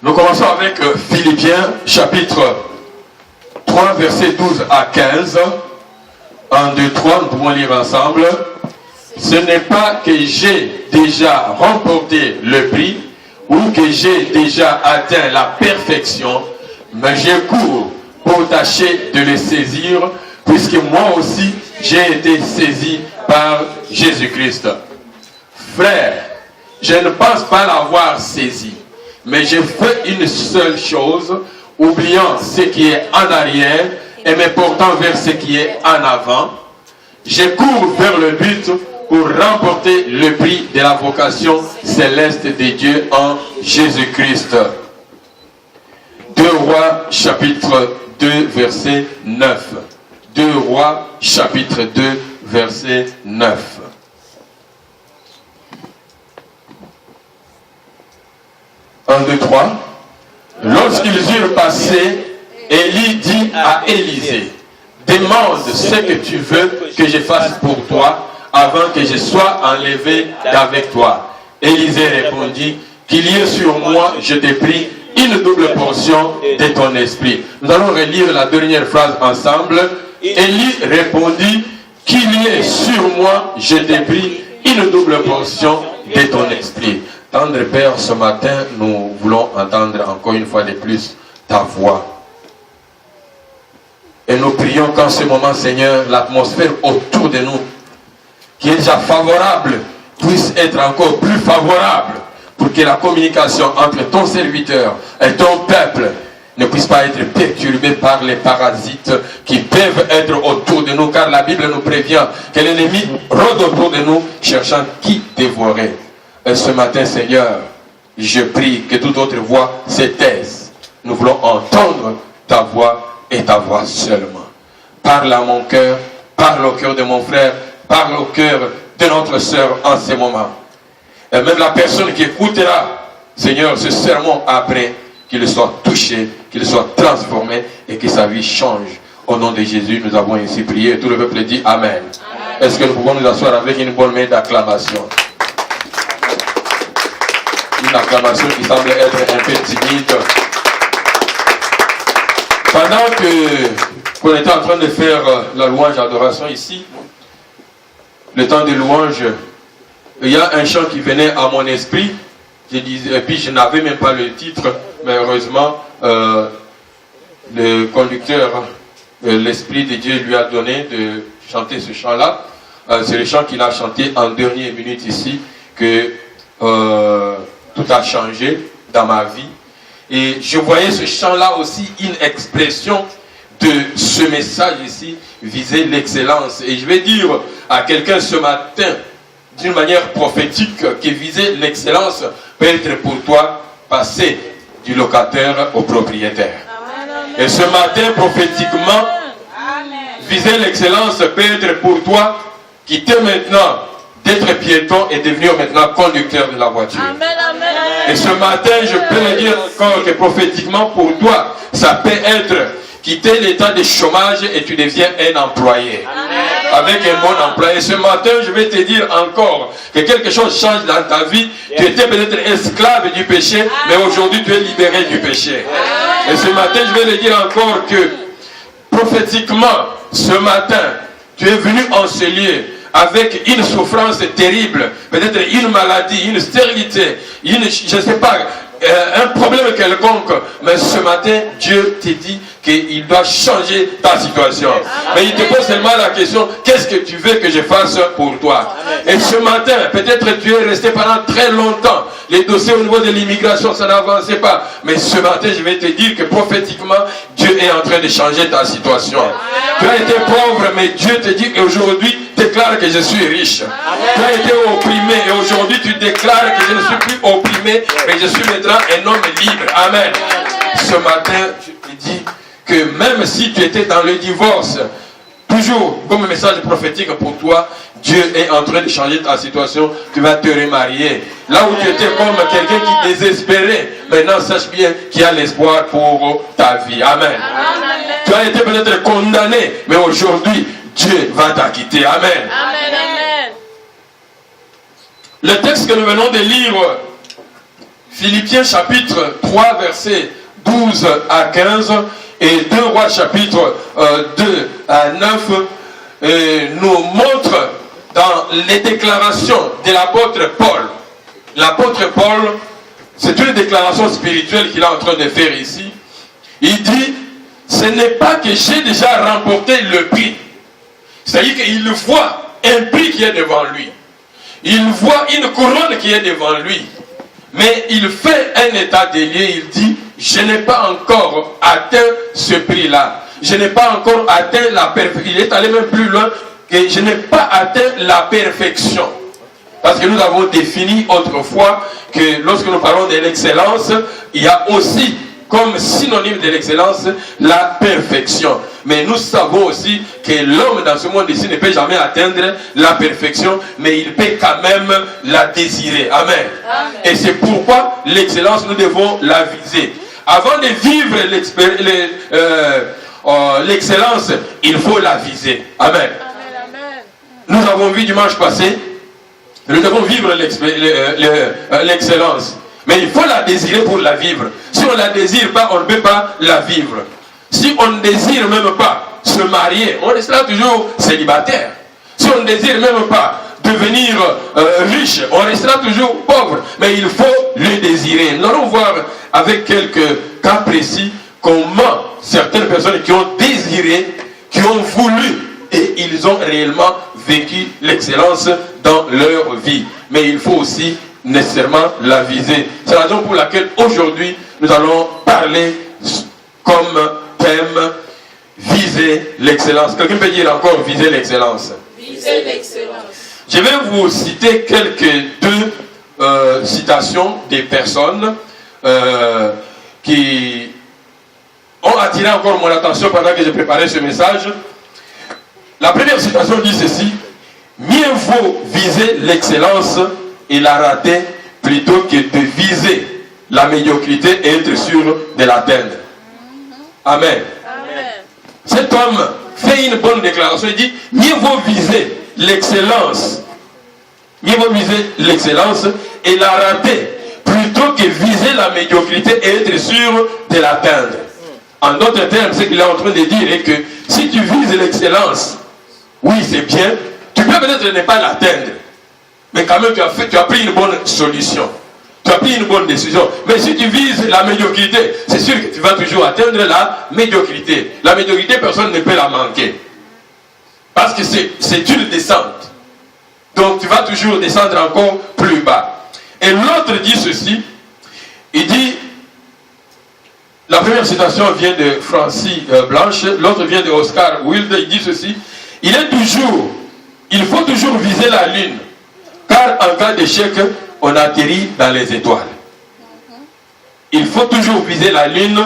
Nous commençons avec Philippiens chapitre 3 versets 12 à 15. 1, 2, 3, nous pouvons lire ensemble. Ce n'est pas que j'ai déjà remporté le prix ou que j'ai déjà atteint la perfection, mais je cours pour tâcher de le saisir, puisque moi aussi j'ai été saisi par Jésus-Christ. Frère, je ne pense pas l'avoir saisi, mais je fais une seule chose, oubliant ce qui est en arrière et me portant vers ce qui est en avant. Je cours vers le but pour remporter le prix de la vocation céleste de Dieu en Jésus-Christ. 2 Rois chapitre 2 verset 9. 2 Rois chapitre 2 verset 9. Un, deux, trois. Lorsqu'ils eurent passé, Élie dit à Élisée, demande ce que tu veux que je fasse pour toi avant que je sois enlevé d'avec toi. Élisée répondit, qu'il y ait sur moi, je te prie, une double portion de ton esprit. Nous allons relire la dernière phrase ensemble. Élie répondit, qu'il y ait sur moi, je te prie, une double portion de ton esprit. Tendre Père, ce matin, nous voulons entendre encore une fois de plus ta voix. Et nous prions qu'en ce moment, Seigneur, l'atmosphère autour de nous, qui est déjà favorable, puisse être encore plus favorable, pour que la communication entre ton serviteur et ton peuple ne puisse pas être perturbée par les parasites qui peuvent être autour de nous, car la Bible nous prévient que l'ennemi rôde autour de nous, cherchant qui dévorer. Et ce matin, Seigneur, je prie que toute autre voix se taise. Nous voulons entendre ta voix et ta voix seulement. Parle à mon cœur, parle au cœur de mon frère, parle au cœur de notre sœur en ce moment. Et même la personne qui écoutera, Seigneur, ce sermon après, qu'il soit touché, qu'il soit transformé et que sa vie change. Au nom de Jésus, nous avons ainsi prié. Et tout le peuple dit Amen. Est-ce que nous pouvons nous asseoir avec une bonne main d'acclamation? Une acclamation qui semble être un peu timide. Pendant qu'on était en train de faire la louange d'adoration ici, le temps de louange, il y a un chant qui venait à mon esprit. Je disais, et puis je n'avais même pas le titre, mais heureusement, le conducteur, l'Esprit de Dieu lui a donné de chanter ce chant-là. C'est le chant qu'il a chanté en dernière minute ici, que tout a changé dans ma vie. Et je voyais ce chant-là aussi une expression de ce message ici, viser l'excellence. Et je vais dire à quelqu'un ce matin, d'une manière prophétique, que viser l'excellence peut être pour toi passer du locataire au propriétaire. Amen. Et ce matin, prophétiquement, viser l'excellence peut être pour toi quitter maintenant d'être piéton et devenir maintenant conducteur de la voiture. Amen, amen. Et ce matin, je peux le dire encore que prophétiquement pour toi, ça peut être quitter l'état de chômage et tu deviens un employé. Amen. Avec un bon emploi. Et ce matin, je vais te dire encore que quelque chose change dans ta vie. Tu étais peut-être esclave du péché, mais aujourd'hui tu es libéré du péché. Et ce matin, je vais le dire encore que prophétiquement, ce matin, tu es venu en ce lieu avec une souffrance terrible, peut-être une maladie, une stérilité, je ne sais pas, un problème quelconque, mais ce matin, Dieu te dit qu'il doit changer ta situation. Mais il te pose seulement la question, qu'est-ce que tu veux que je fasse pour toi? Et ce matin, peut-être tu es resté pendant très longtemps, les dossiers au niveau de l'immigration, ça n'avançait pas. Mais ce matin, je vais te dire que prophétiquement, Dieu est en train de changer ta situation. Tu as été pauvre, mais Dieu te dit qu'aujourd'hui, déclare que je suis riche. Tu as été opprimé et aujourd'hui tu déclares que je ne suis plus opprimé, mais je suis maintenant un homme libre. Amen. Ce matin, je te dis que même si tu étais dans le divorce, toujours comme message prophétique pour toi, Dieu est en train de changer ta situation. Tu vas te remarier. Là où tu étais comme quelqu'un qui désespérait, maintenant sache bien qu'il y a l'espoir pour ta vie. Amen. Tu as été peut-être condamné, mais aujourd'hui, Dieu va t'acquitter. Amen. Amen, amen. Le texte que nous venons de lire, Philippiens chapitre 3, versets 12 à 15 et 2 Rois chapitre 2 à 9 nous montrent dans les déclarations de l'apôtre Paul. L'apôtre Paul, c'est une déclaration spirituelle qu'il est en train de faire ici. Il dit, ce n'est pas que j'ai déjà remporté le prix. C'est-à-dire qu'il voit un prix qui est devant lui. Il voit une couronne qui est devant lui. Mais il fait un état des lieux, il dit, je n'ai pas encore atteint ce prix-là. Je n'ai pas encore atteint la perfection. Il est allé même plus loin, que je n'ai pas atteint la perfection. Parce que nous avons défini autrefois que lorsque nous parlons de l'excellence, il y a aussi comme synonyme de l'excellence la perfection. Mais nous savons aussi que l'homme dans ce monde ici ne peut jamais atteindre la perfection, mais il peut quand même la désirer. Amen. Amen. Et c'est pourquoi l'excellence, nous devons la viser. Avant de vivre l'excellence, il faut la viser. Amen. Amen. Nous avons vu dimanche passé, nous devons vivre l'excellence. Mais il faut la désirer pour la vivre. Si on ne la désire pas, on ne peut pas la vivre. Si on ne désire même pas se marier, on restera toujours célibataire. Si on ne désire même pas devenir riche, on restera toujours pauvre. Mais il faut le désirer. Nous allons voir avec quelques cas précis comment certaines personnes qui ont désiré, qui ont voulu, et ils ont réellement vécu l'excellence dans leur vie. Mais il faut aussi nécessairement la viser. C'est la raison pour laquelle aujourd'hui nous allons parler comme thème viser l'excellence. Quelqu'un peut dire encore viser l'excellence? Viser l'excellence. Je vais vous citer deux citations des personnes qui ont attiré encore mon attention pendant que je préparais ce message. La première citation dit ceci: mieux vaut viser l'excellence et la rater plutôt que de viser la médiocrité et être sûr de l'atteindre. Amen. Amen. Cet homme fait une bonne déclaration. Il dit, mieux vaut viser l'excellence. Mieux vaut viser l'excellence et la rater plutôt que viser la médiocrité et être sûr de l'atteindre. En d'autres termes, ce qu'il est en train de dire est que si tu vises l'excellence, oui c'est bien, tu peux peut-être ne pas l'atteindre. Mais quand même, tu as pris une bonne solution. Tu as pris une bonne décision. Mais si tu vises la médiocrité, c'est sûr que tu vas toujours atteindre la médiocrité. La médiocrité, personne ne peut la manquer. Parce que c'est une descente. Donc tu vas toujours descendre encore plus bas. Et l'autre dit ceci. Il dit, la première citation vient de Francis Blanche, l'autre vient de Oscar Wilde. Il dit ceci: il faut toujours viser la lune. Car en cas d'échec, on atterrit dans les étoiles. Il faut toujours viser la lune,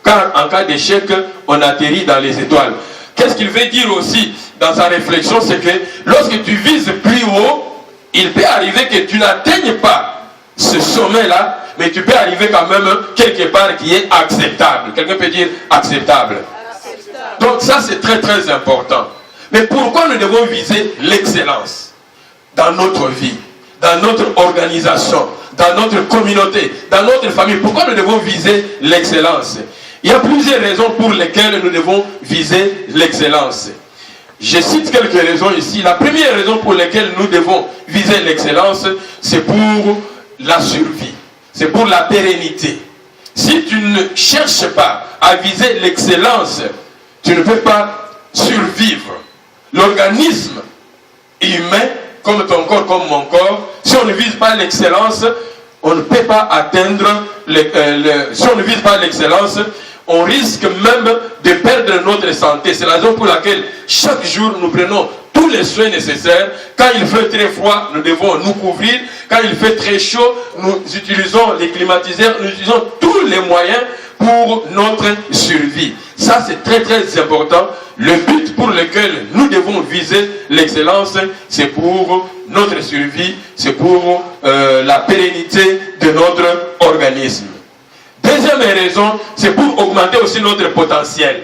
car en cas d'échec, on atterrit dans les étoiles. Qu'est-ce qu'il veut dire aussi dans sa réflexion? C'est que lorsque tu vises plus haut, il peut arriver que tu n'atteignes pas ce sommet-là, mais tu peux arriver quand même quelque part qui est acceptable. Quelqu'un peut dire acceptable. Donc ça, c'est très très important. Mais pourquoi nous devons viser l'excellence dans notre vie, dans notre organisation, dans notre communauté, dans notre famille? Pourquoi nous devons viser l'excellence? Il y a plusieurs raisons pour lesquelles nous devons viser l'excellence. Je cite quelques raisons ici. La première raison pour laquelle nous devons viser l'excellence, c'est pour la survie, c'est pour la pérennité. Si tu ne cherches pas à viser l'excellence, tu ne peux pas survivre. L'organisme humain, comme ton corps, comme mon corps, si on ne vise pas l'excellence, on ne peut pas atteindre, si on ne vise pas l'excellence, on risque même de perdre notre santé. C'est la raison pour laquelle chaque jour nous prenons tous les soins nécessaires. Quand il fait très froid, nous devons nous couvrir. Quand il fait très chaud, nous utilisons les climatiseurs, nous utilisons tous les moyens pour notre survie. Ça, c'est très très important. Le but pour lequel nous devons viser l'excellence, c'est pour notre survie, c'est pour la pérennité de notre organisme. Deuxième raison, c'est pour augmenter aussi notre potentiel.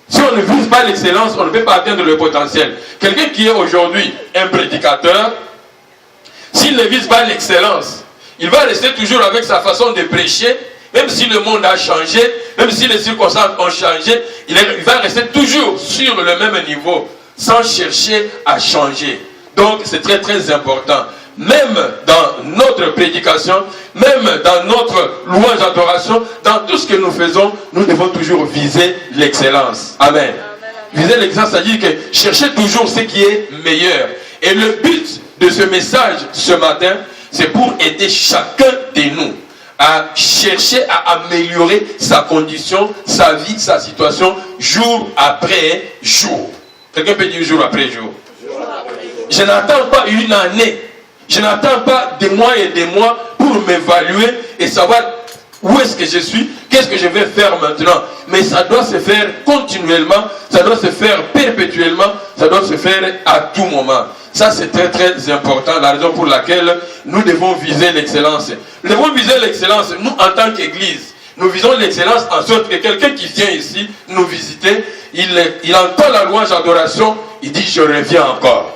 Si on ne vise pas l'excellence, on ne peut pas atteindre le potentiel. Quelqu'un qui est aujourd'hui un prédicateur, s'il ne vise pas l'excellence, il va rester toujours avec sa façon de prêcher, même si le monde a changé, même si les circonstances ont changé, il va rester toujours sur le même niveau, sans chercher à changer. Donc c'est très très important. Même dans notre prédication, même dans notre louange d'adoration, dans tout ce que nous faisons, nous devons toujours viser l'excellence. Amen. Viser l'excellence, c'est-à-dire que chercher toujours ce qui est meilleur. Et le but de ce message ce matin, c'est pour aider chacun de nous à chercher à améliorer sa condition, sa vie, sa situation, jour après jour. Quelqu'un peut dire jour après jour. Je n'attends pas une année, je n'attends pas des mois et des mois pour m'évaluer et savoir où est-ce que je suis, qu'est-ce que je vais faire maintenant. Mais ça doit se faire continuellement, ça doit se faire perpétuellement, ça doit se faire à tout moment. Ça c'est très très important, la raison pour laquelle nous devons viser l'excellence. Nous devons viser l'excellence, nous en tant qu'Église. Nous visons l'excellence en sorte que quelqu'un qui vient ici nous visiter, il entend la louange d'adoration, il dit je reviens encore.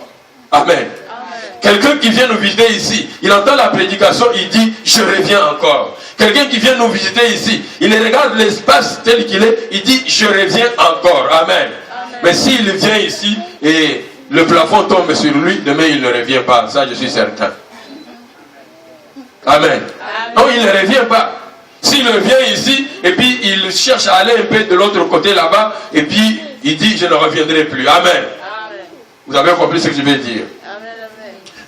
Amen. Quelqu'un qui vient nous visiter ici, il entend la prédication, il dit je reviens encore. Quelqu'un qui vient nous visiter ici, il regarde l'espace tel qu'il est, il dit je reviens encore. Amen. Mais s'il vient ici et le plafond tombe sur lui, demain il ne revient pas. Ça je suis certain. Amen. Non, il ne revient pas. S'il vient ici et puis il cherche à aller un peu de l'autre côté là-bas et puis il dit je ne reviendrai plus. Amen. Vous avez compris ce que je vais dire.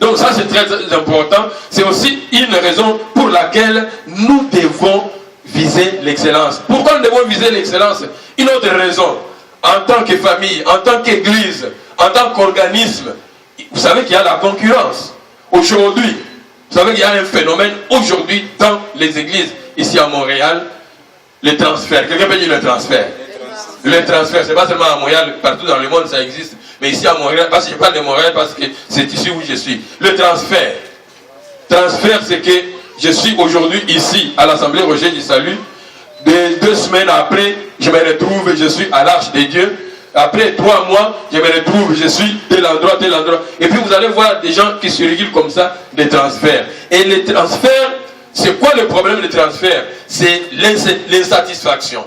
Donc ça c'est très, très important. C'est aussi une raison pour laquelle nous devons viser l'excellence. Pourquoi nous devons viser l'excellence? Une autre raison. En tant que famille, en tant qu'église, en tant qu'organisme, vous savez qu'il y a la concurrence. Aujourd'hui, vous savez qu'il y a un phénomène aujourd'hui dans les églises, ici à Montréal, les transferts. Quelqu'un peut dire le transfert? Le transfert, c'est pas seulement à Montréal, partout dans le monde ça existe. Mais ici à Montréal, parce que je parle de Montréal parce que c'est ici où je suis. Le transfert. Transfert, c'est que je suis aujourd'hui ici à l'Assemblée Roger du Salut. 2 semaines après, je me retrouve, je suis à l'Arche de Dieu. Après 3 mois, je me retrouve, je suis tel endroit, tel endroit. Et puis vous allez voir des gens qui se régulent comme ça, des transferts. Et les transferts, c'est quoi le problème des transferts? C'est l'insatisfaction.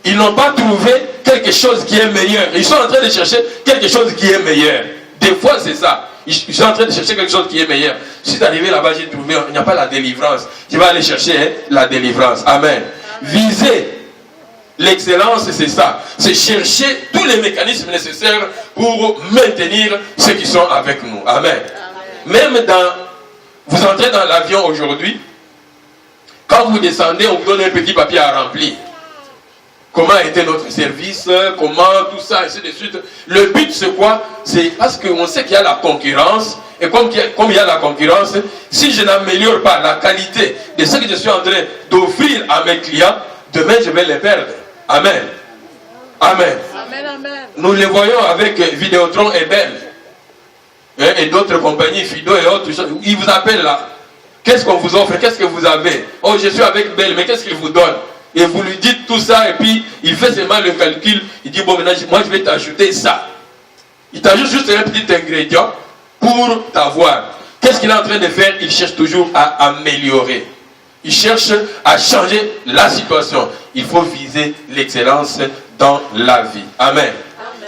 Ils n'ont pas trouvé quelque chose qui est meilleur. Ils sont en train de chercher quelque chose qui est meilleur. Des fois, c'est ça. Ils sont en train de chercher quelque chose qui est meilleur. Si tu es arrivé là-bas, j'ai trouvé, il n'y a pas la délivrance. Tu vas aller chercher la délivrance. Amen. Viser l'excellence, c'est ça. C'est chercher tous les mécanismes nécessaires pour maintenir ceux qui sont avec nous. Amen. Même dans... Vous entrez dans l'avion aujourd'hui, quand vous descendez, on vous donne un petit papier à remplir. Comment était notre service, comment, tout ça, ainsi de suite. Le but, c'est quoi? C'est parce qu'on sait qu'il y a la concurrence. Et comme il y a la concurrence, si je n'améliore pas la qualité de ce que je suis en train d'offrir à mes clients, demain, je vais les perdre. Amen. Amen. Amen, amen. Nous les voyons avec Vidéotron et Bell. Et d'autres compagnies, Fido et autres. Ils vous appellent là. Qu'est-ce qu'on vous offre? Qu'est-ce que vous avez? Oh, je suis avec Bell, mais qu'est-ce qu'il vous donne? Et vous lui dites tout ça, et puis il fait seulement le calcul. Il dit, bon, maintenant, moi, je vais t'ajouter ça. Il t'ajoute juste un petit ingrédient pour t'avoir. Qu'est-ce qu'il est en train de faire? Il cherche toujours à améliorer. Il cherche à changer la situation. Il faut viser l'excellence dans la vie. Amen.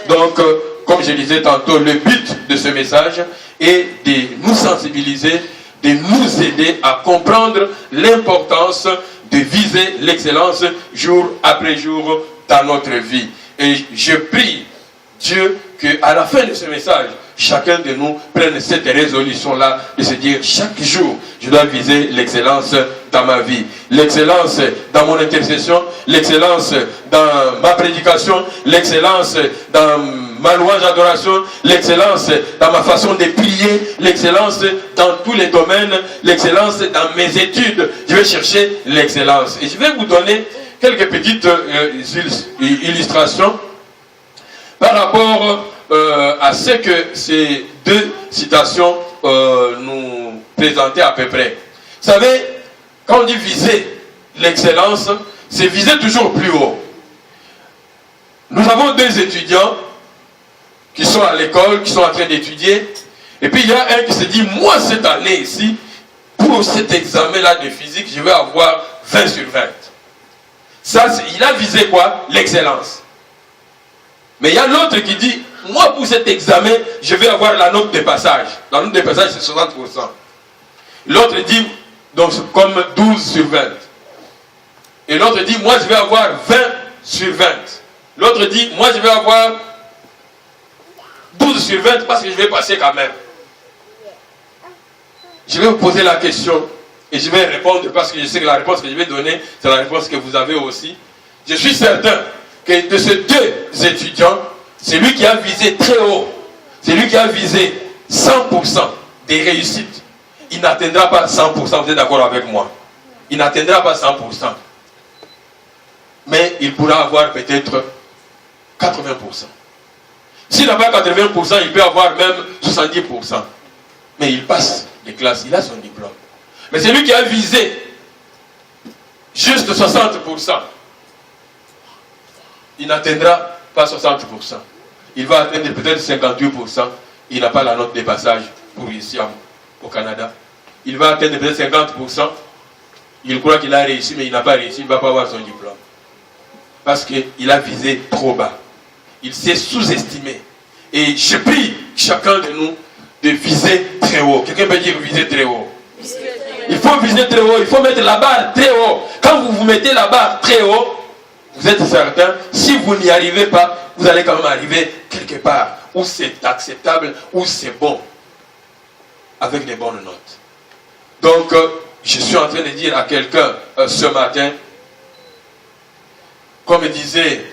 Donc, comme je disais tantôt, le but de ce message est de nous sensibiliser, de nous aider à comprendre l'importance de viser l'excellence jour après jour dans notre vie. Et je prie Dieu qu'à la fin de ce message, chacun de nous prenne cette résolution-là de se dire chaque jour, je dois viser l'excellence dans ma vie. L'excellence dans mon intercession, l'excellence dans ma prédication, l'excellence dans ma louange d'adoration, l'excellence dans ma façon de prier, l'excellence dans tous les domaines, l'excellence dans mes études. Je vais chercher l'excellence. Et je vais vous donner quelques petites illustrations par rapport à ce que ces 2 citations nous présentaient à peu près. Vous savez, quand on dit viser l'excellence, c'est viser toujours plus haut. Nous avons 2 étudiants qui sont à l'école, qui sont en train d'étudier. Et puis il y a un qui se dit, moi cette année ici, pour cet examen-là de physique, je vais avoir 20 sur 20. Ça, il a visé quoi? L'excellence. Mais il y a l'autre qui dit, moi pour cet examen, je vais avoir la note de passage. La note de passage, c'est 60%. L'autre dit, donc comme 12 sur 20. Et l'autre dit, moi je vais avoir 20 sur 20. L'autre dit, moi je vais avoir 12 sur 20 parce que je vais passer quand même. Je vais vous poser la question et je vais répondre parce que je sais que la réponse que je vais donner, c'est la réponse que vous avez aussi. Je suis certain que de ces deux étudiants, c'est lui qui a visé très haut, c'est lui qui a visé 100% des réussites. Il n'atteindra pas 100%, vous êtes d'accord avec moi? Il n'atteindra pas 100%. Mais il pourra avoir peut-être 80%. S'il n'a pas 80%, il peut avoir même 70%. Mais il passe les classes, il a son diplôme. Mais c'est lui qui a visé juste 60%. Il n'atteindra pas 60%. Il va atteindre peut-être 58%. Il n'a pas la note de passage pour ici au Canada. Il va atteindre peut-être 50%. Il croit qu'il a réussi, mais il n'a pas réussi. Il ne va pas avoir son diplôme. Parce qu'il a visé trop bas. Il s'est sous-estimé. Et je prie chacun de nous de viser très haut. Quelqu'un peut dire viser très haut. Il faut viser très haut. Il faut mettre la barre très haut. Quand vous mettez la barre très haut, vous êtes certain, si vous n'y arrivez pas, vous allez quand même arriver quelque part où c'est acceptable, où c'est bon. Avec des bonnes notes. Donc, je suis en train de dire à quelqu'un ce matin, comme disait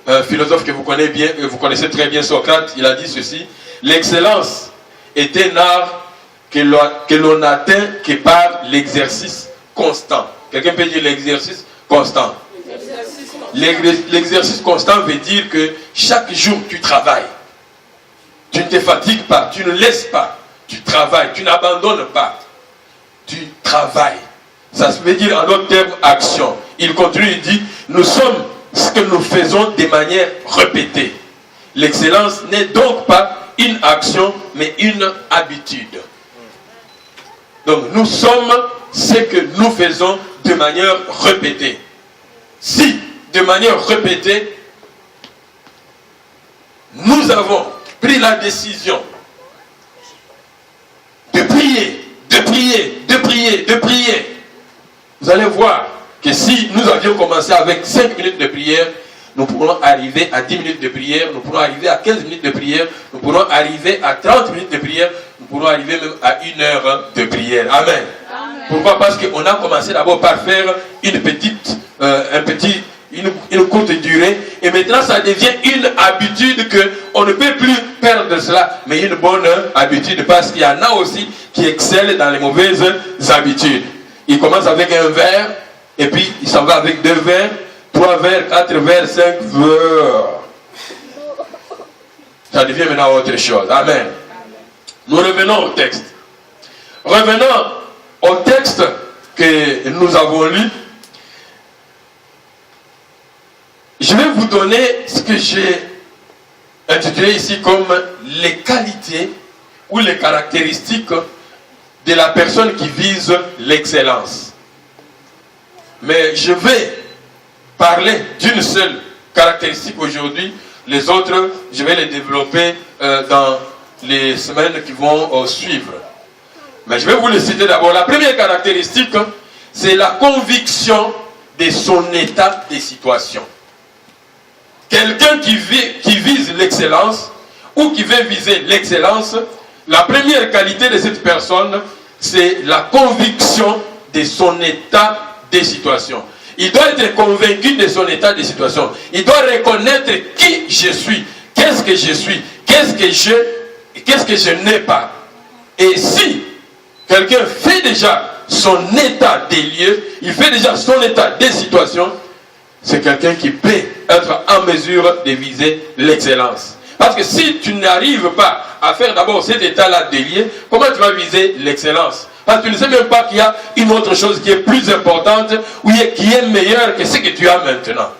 un philosophe que vous connaissez bien, vous connaissez très bien, Socrate, il a dit ceci: l'excellence est un art que l'on atteint que par l'exercice constant. Quelqu'un peut dire l'exercice constant? L'exercice constant veut dire que chaque jour tu travailles. Tu ne te fatigues pas, tu ne laisses pas. Tu travailles, tu n'abandonnes pas. Tu travailles. Ça veut dire en d'autres termes action. Il continue, il dit, nous sommes ce que nous faisons de manière répétée. L'excellence n'est donc pas une action, mais une habitude. Donc nous sommes ce que nous faisons de manière répétée. Si, de manière répétée, nous avons pris la décision de prier, de prier, de prier, de prier, vous allez voir que si nous avions commencé avec 5 minutes de prière, nous pourrons arriver à 10 minutes de prière, nous pourrons arriver à 15 minutes de prière, nous pourrons arriver à 30 minutes de prière, nous pourrons arriver même à 1 heure de prière. Amen. Amen. Pourquoi? Parce qu'on a commencé d'abord par faire une courte durée, et maintenant ça devient une habitude qu'on ne peut plus perdre cela, mais une bonne habitude, parce qu'il y en a aussi qui excellent dans les mauvaises habitudes. Il commence avec un verre, et puis il s'en va avec 2 verres, 3 verres, 4 verres, 5 verres. Ça devient maintenant autre chose. Amen. Nous revenons au texte. Revenons au texte que nous avons lu. Je vais vous donner ce que j'ai intitulé ici comme les qualités ou les caractéristiques de la personne qui vise l'excellence. Mais je vais parler d'une seule caractéristique aujourd'hui. Les autres, je vais les développer dans les semaines qui vont suivre. Mais je vais vous les citer d'abord. La première caractéristique, c'est la conviction de son état de situation. Quelqu'un qui vise l'excellence ou qui veut viser l'excellence, la première qualité de cette personne, c'est la conviction de son état de situation. Il doit être convaincu de son état de situation. Il doit reconnaître qui je suis, qu'est-ce que je suis, qu'est-ce que je n'ai pas. Et si quelqu'un fait déjà son état des lieux, il fait déjà son état des situations, c'est quelqu'un qui peut être en mesure de viser l'excellence. Parce que si tu n'arrives pas à faire d'abord cet état-là des lieux, comment tu vas viser l'excellence? Parce que tu ne sais même pas qu'il y a une autre chose qui est plus importante ou qui est meilleure que ce que tu as maintenant.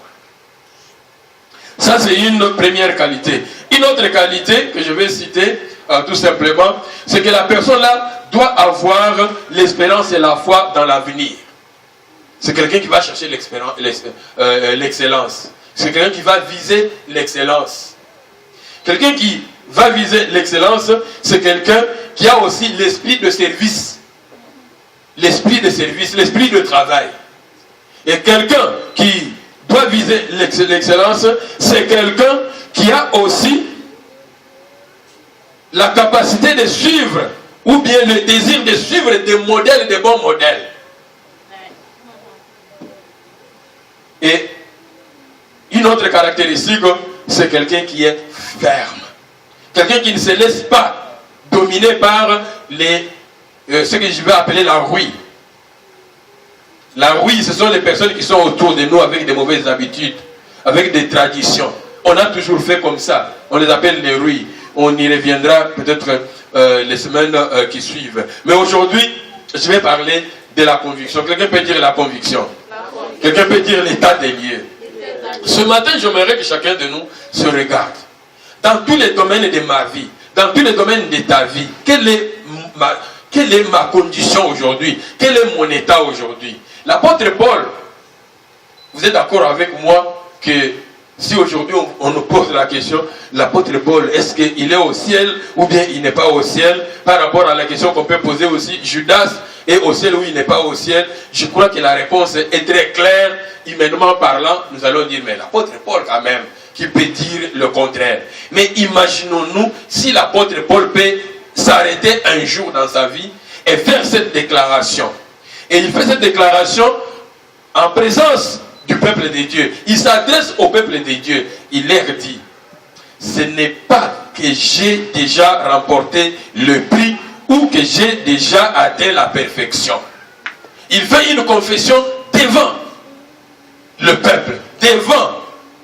Ça, c'est une première qualité. Une autre qualité que je vais citer, tout simplement, c'est que la personne-là doit avoir l'espérance et la foi dans l'avenir. C'est quelqu'un qui va chercher l'excellence. C'est quelqu'un qui va viser l'excellence. Quelqu'un qui va viser l'excellence, c'est quelqu'un qui a aussi l'esprit de service. L'esprit de service, l'esprit de travail. Et quelqu'un qui doit viser l'excellence, c'est quelqu'un qui a aussi la capacité de suivre, ou bien le désir de suivre des modèles, des bons modèles. Et une autre caractéristique, c'est quelqu'un qui est ferme. Quelqu'un qui ne se laisse pas dominer par ce que je vais appeler la rouille. La rouille, ce sont les personnes qui sont autour de nous avec des mauvaises habitudes, avec des traditions. On a toujours fait comme ça. On les appelle les rouilles. On y reviendra peut-être les semaines qui suivent. Mais aujourd'hui, je vais parler de la conviction. Quelqu'un peut dire la conviction. Quelqu'un peut dire l'état des lieux. Ce matin, j'aimerais que chacun de nous se regarde. Dans tous les domaines de ma vie, dans tous les domaines de ta vie, quelle est ma condition aujourd'hui? Quel est mon état aujourd'hui? L'apôtre Paul, vous êtes d'accord avec moi que si aujourd'hui on nous pose la question, l'apôtre Paul, est-ce qu'il est au ciel ou bien il n'est pas au ciel? Par rapport à la question qu'on peut poser aussi, Judas est au ciel ou il n'est pas au ciel? Je crois que la réponse est très claire. Humainement parlant, nous allons dire, mais l'apôtre Paul quand même, qui peut dire le contraire. Mais imaginons-nous si l'apôtre Paul peut s'arrêter un jour dans sa vie et faire cette déclaration. Et il fait cette déclaration en présence du peuple de Dieu. Il s'adresse au peuple de Dieu. Il leur dit, ce n'est pas que j'ai déjà remporté le prix ou que j'ai déjà atteint la perfection. Il fait une confession devant le peuple, devant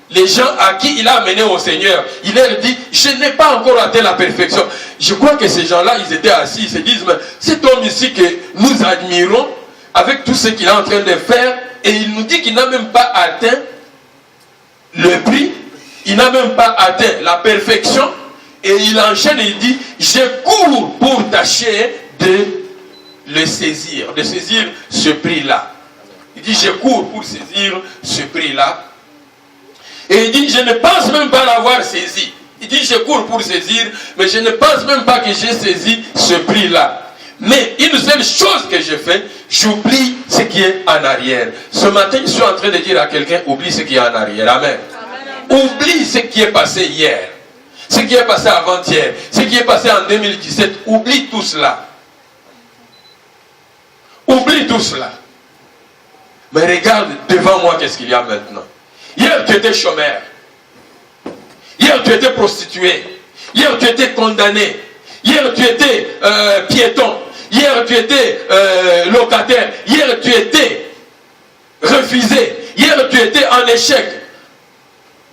les gens à qui il a amené au Seigneur. Il leur dit, je n'ai pas encore atteint la perfection. Je crois que ces gens-là, ils étaient assis, ils se disent, mais cet homme ici que nous admirons, avec tout ce qu'il est en train de faire, et il nous dit qu'il n'a même pas atteint le prix, il n'a même pas atteint la perfection, et il enchaîne et il dit, je cours pour tâcher de le saisir, de saisir ce prix-là. Il dit, je cours pour saisir ce prix-là. Et il dit, je ne pense même pas l'avoir saisi. Il dit, je cours pour saisir, mais je ne pense même pas que j'ai saisi ce prix-là. Mais une seule chose que je fais, j'oublie ce qui est en arrière. Ce matin, je suis en train de dire à quelqu'un, oublie ce qui est en arrière. Amen. Oublie ce qui est passé hier, ce qui est passé avant-hier, ce qui est passé en 2017. Oublie tout cela. Oublie tout cela. Mais regarde devant moi qu'est-ce qu'il y a maintenant. Hier, tu étais chômeur. Hier, tu étais prostitué. Hier, tu étais condamné. Hier, tu étais piéton. Hier, tu étais locataire. Hier, tu étais refusé. Hier, tu étais en échec.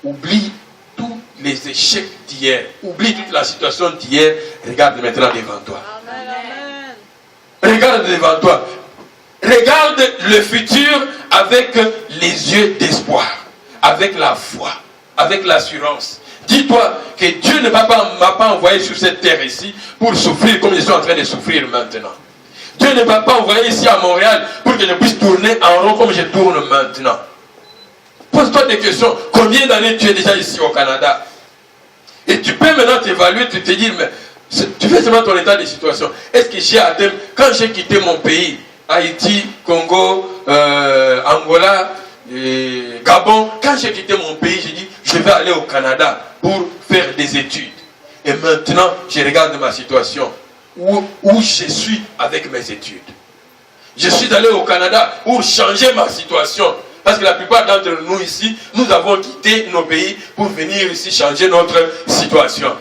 Oublie tous les échecs d'hier. Oublie toute la situation d'hier. Regarde maintenant devant toi. Amen. Regarde devant toi. Regarde le futur avec les yeux d'espoir, avec la foi, avec l'assurance. Dis-toi que Dieu ne m'a pas envoyé sur cette terre ici pour souffrir comme je suis en train de souffrir maintenant. Dieu ne m'a pas envoyé ici à Montréal pour que je puisse tourner en rond comme je tourne maintenant. Pose-toi des questions. Combien d'années tu es déjà ici au Canada? Et tu peux maintenant t'évaluer, tu te dire, mais tu fais seulement ton état de situation. Est-ce que j'ai atteint, quand j'ai quitté mon pays, Haïti, Congo, Angola, Gabon, quand j'ai quitté mon pays, j'ai dit, je vais aller au Canada pour faire des études. Et maintenant, je regarde ma situation, où je suis avec mes études. Je suis allé au Canada pour changer ma situation. Parce que la plupart d'entre nous ici, nous avons quitté nos pays pour venir ici changer notre situation.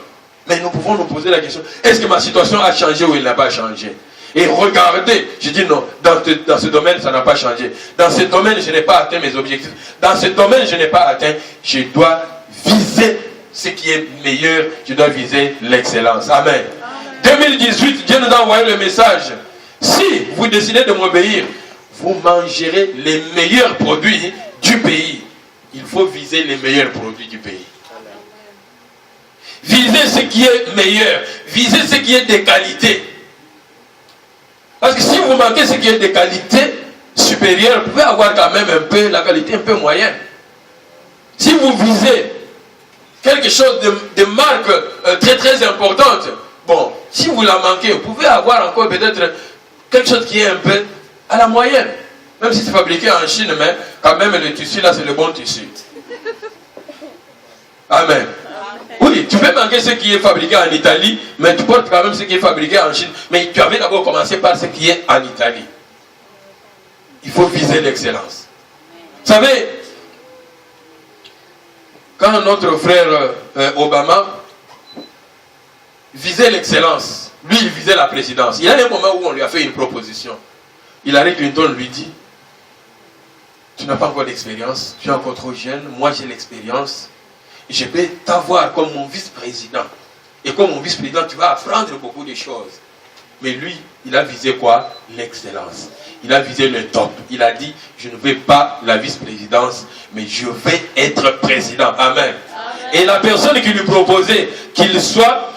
Mais nous pouvons nous poser la question, est-ce que ma situation a changé ou elle n'a pas changé? Et regardez, je dis non, dans ce domaine, ça n'a pas changé. Dans ce domaine, je n'ai pas atteint mes objectifs. Dans ce domaine, je n'ai pas atteint. Je dois viser ce qui est meilleur. Je dois viser l'excellence. Amen. 2018, Dieu nous a envoyé le message. Si vous décidez de m'obéir, vous mangerez les meilleurs produits du pays. Il faut viser les meilleurs produits du pays. Visez ce qui est meilleur. Visez ce qui est de qualité. Parce que si vous manquez ce qui est de qualité supérieure, vous pouvez avoir quand même un peu la qualité un peu moyenne. Si vous visez quelque chose de marque très très importante, bon, si vous la manquez, vous pouvez avoir encore peut-être quelque chose qui est un peu à la moyenne. Même si c'est fabriqué en Chine, mais quand même le tissu là c'est le bon tissu. Amen. Oui, tu peux manquer ce qui est fabriqué en Italie, mais tu portes quand même ce qui est fabriqué en Chine. Mais tu avais d'abord commencé par ce qui est en Italie. Il faut viser l'excellence. Vous savez, quand notre frère Obama visait l'excellence, lui il visait la présidence. Il y a un moment où on lui a fait une proposition. Hillary Clinton lui dit, tu n'as pas encore d'expérience, tu es encore trop jeune, moi j'ai l'expérience. Je peux t'avoir comme mon vice-président. Et comme mon vice-président, tu vas apprendre beaucoup de choses. Mais lui, il a visé quoi? L'excellence. Il a visé le top. Il a dit, je ne veux pas la vice-présidence, mais je vais être président. Amen. Amen. Et la personne qui lui proposait qu'il soit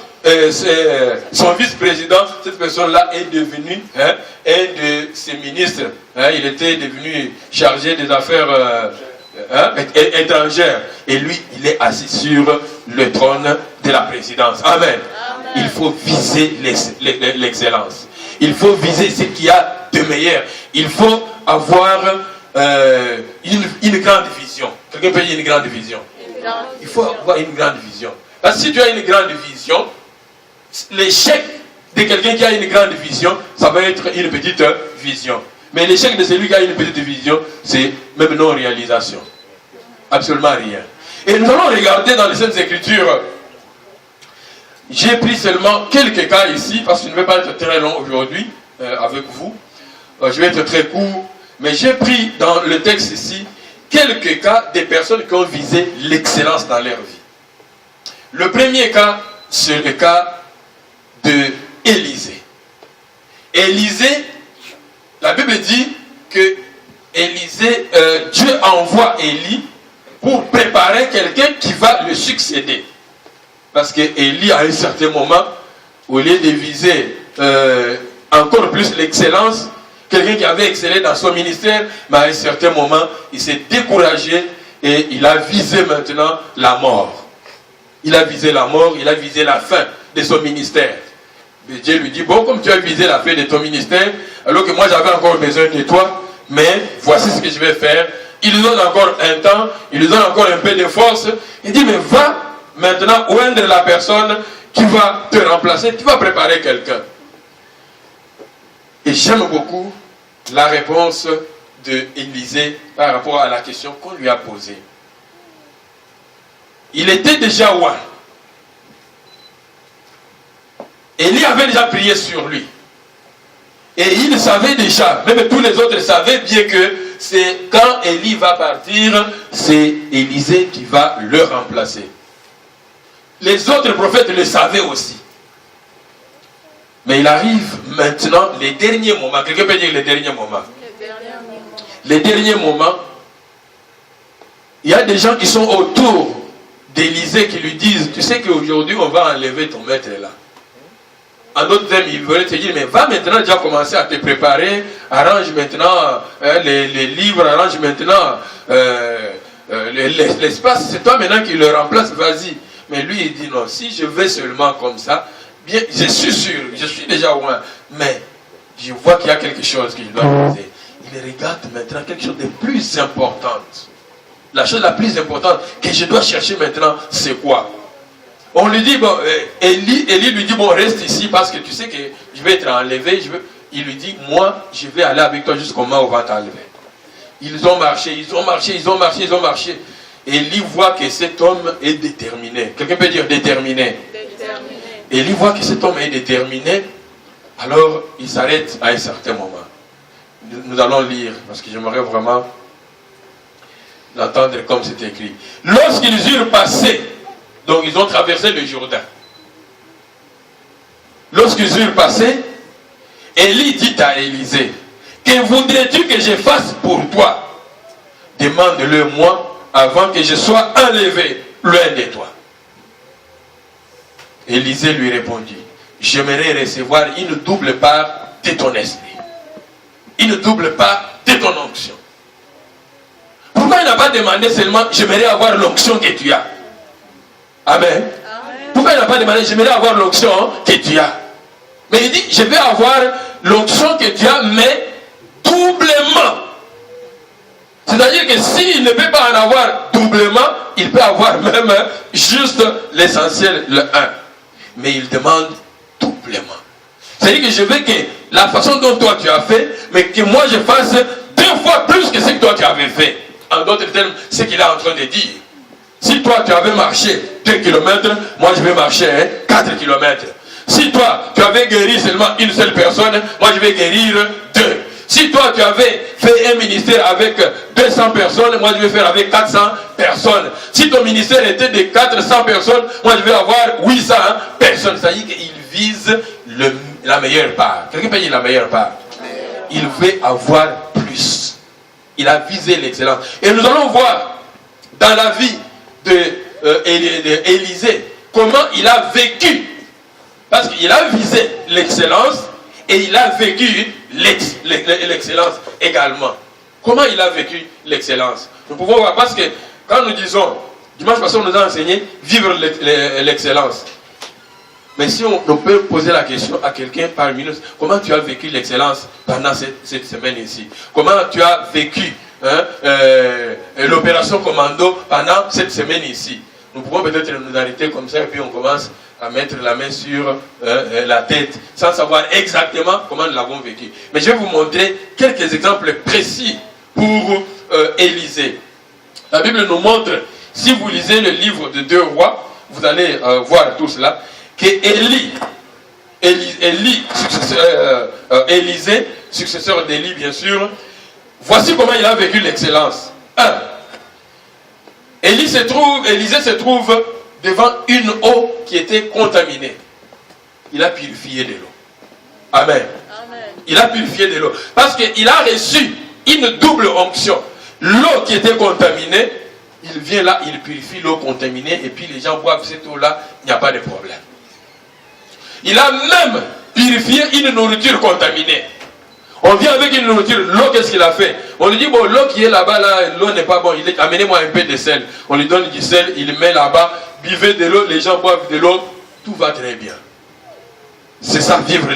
son vice-président, cette personne-là est devenue un de ses ministres. Il était devenu chargé des affaires étrangère. Et lui, il est assis sur le trône de la présidence. Amen. Amen. Il faut viser l'excellence. Il faut viser ce qu'il y a de meilleur. Il faut avoir une grande vision. Quelqu'un peut dire une grande vision? Il faut avoir une grande vision. Parce que si tu as une grande vision, l'échec de quelqu'un qui a une grande vision, ça va être une petite vision. Mais l'échec de celui qui a une petite vision, c'est même non-réalisation. Absolument rien. Et nous allons regarder dans les Saintes Écritures. J'ai pris seulement quelques cas ici, parce que je ne vais pas être très long aujourd'hui avec vous. Je vais être très court. Mais j'ai pris dans le texte ici quelques cas des personnes qui ont visé l'excellence dans leur vie. Le premier cas, c'est le cas de Élisée. Élisée, la Bible dit que Élisée, Dieu envoie Élie pour préparer quelqu'un qui va le succéder. Parce que Élie, à un certain moment, au lieu de viser encore plus l'excellence, quelqu'un qui avait excellé dans son ministère, mais à un certain moment, il s'est découragé et il a visé maintenant la mort. Il a visé la mort, il a visé la fin de son ministère. Et Dieu lui dit, bon, comme tu as visé la fin de ton ministère, alors que moi j'avais encore besoin de toi, mais voici ce que je vais faire. Il lui donne encore un temps, il lui donne encore un peu de force. Il dit, mais va maintenant oindre la personne qui va te remplacer, tu vas préparer quelqu'un. Et j'aime beaucoup la réponse de Élisée par rapport à la question qu'on lui a posée. Il était déjà roi. Élie avait déjà prié sur lui. Et il savait déjà, même tous les autres savaient bien que c'est quand Élie va partir, c'est Élisée qui va le remplacer. Les autres prophètes le savaient aussi. Mais il arrive maintenant les derniers moments. Quelqu'un peut dire les derniers moments? Les derniers moments, il y a des gens qui sont autour d'Élisée qui lui disent, tu sais qu'aujourd'hui on va enlever ton maître là. En d'autres termes, il veulent te dire, mais va maintenant déjà commencer à te préparer, arrange maintenant les livres, arrange maintenant l'espace, c'est toi maintenant qui le remplace, vas-y. Mais lui il dit non, si je vais seulement comme ça, bien, je suis sûr, je suis déjà loin, mais je vois qu'il y a quelque chose que je dois poser. Il regarde maintenant quelque chose de plus important. La chose la plus importante que je dois chercher maintenant, c'est quoi? On lui dit, bon, Élie lui dit, bon, reste ici parce que tu sais que je vais être enlevé. Il lui dit, moi, je vais aller avec toi jusqu'au moment où on va t'enlever. Ils ont marché, ils ont marché, ils ont marché, ils ont marché. Élie voit que cet homme est déterminé. Quelqu'un peut dire déterminé? Déterminé. Élie voit que cet homme est déterminé. Alors, il s'arrête à un certain moment. Nous allons lire, parce que j'aimerais vraiment l'entendre comme c'est écrit. Lorsqu'ils eurent passé, donc ils ont traversé le Jourdain. Lorsqu'ils eurent passé, Élie dit à Élisée, que voudrais-tu que je fasse pour toi? Demande-le moi avant que je sois enlevé loin de toi. Élisée lui répondit, j'aimerais recevoir une double part de ton esprit. Une double part de ton onction. Pourquoi il n'a pas demandé seulement, j'aimerais avoir l'onction que tu as? Amen. Pourquoi il n'a pas demandé, j'aimerais avoir l'onction que tu as? Mais il dit, je vais avoir l'onction que tu as, mais doublement. C'est-à-dire que s'il ne peut pas en avoir doublement, il peut avoir même juste l'essentiel, le 1. Mais il demande doublement. C'est-à-dire que je veux que la façon dont toi tu as fait, mais que moi je fasse 2 fois plus que ce que toi tu avais fait. En d'autres termes, ce qu'il est en train de dire. Si toi tu avais marché 2 km, moi je vais marcher 4 km. Si toi tu avais guéri seulement une seule personne, moi je vais guérir 2. Si toi tu avais fait un ministère avec 200 personnes, moi je vais faire avec 400 personnes. Si ton ministère était de 400 personnes, moi je vais avoir 800 personnes. Ça veut dire qu'il vise la meilleure part. Quelqu'un peut dire la meilleure part? Il veut avoir plus. Il a visé l'excellence. Et nous allons voir dans la vie d'Élisée comment il a vécu. Parce qu'il a visé l'excellence et il a vécu l'excellence également. Comment il a vécu l'excellence? Nous pouvons voir, parce que quand nous disons, dimanche passé on nous a enseigné vivre l'excellence. Mais si on peut poser la question à quelqu'un parmi nous, comment tu as vécu l'excellence pendant cette semaine ici? Comment tu as vécu l'opération commando pendant cette semaine ici? Nous pouvons peut-être nous arrêter comme ça et puis on commence à mettre la main sur la tête sans savoir exactement comment nous l'avons vécu. Mais je vais vous montrer quelques exemples précis pour Élisée. La Bible nous montre, si vous lisez le livre de 2 rois, vous allez voir tout cela, que Élisée, successeur d'Élie bien sûr, voici comment il a vécu l'excellence. 1. Élisée se trouve devant une eau qui était contaminée. Il a purifié de l'eau. Amen. Il a purifié de l'eau. Parce qu'il a reçu une double onction. L'eau qui était contaminée, il vient là, il purifie l'eau contaminée et puis les gens boivent cette eau-là, il n'y a pas de problème. Il a même purifié une nourriture contaminée. On vient avec une nourriture, l'eau, qu'est-ce qu'il a fait? On lui dit, bon, l'eau qui est là-bas, là, l'eau n'est pas bonne, amenez-moi un peu de sel. On lui donne du sel, il met là-bas, buvez de l'eau, les gens boivent de l'eau, tout va très bien. C'est ça, vivre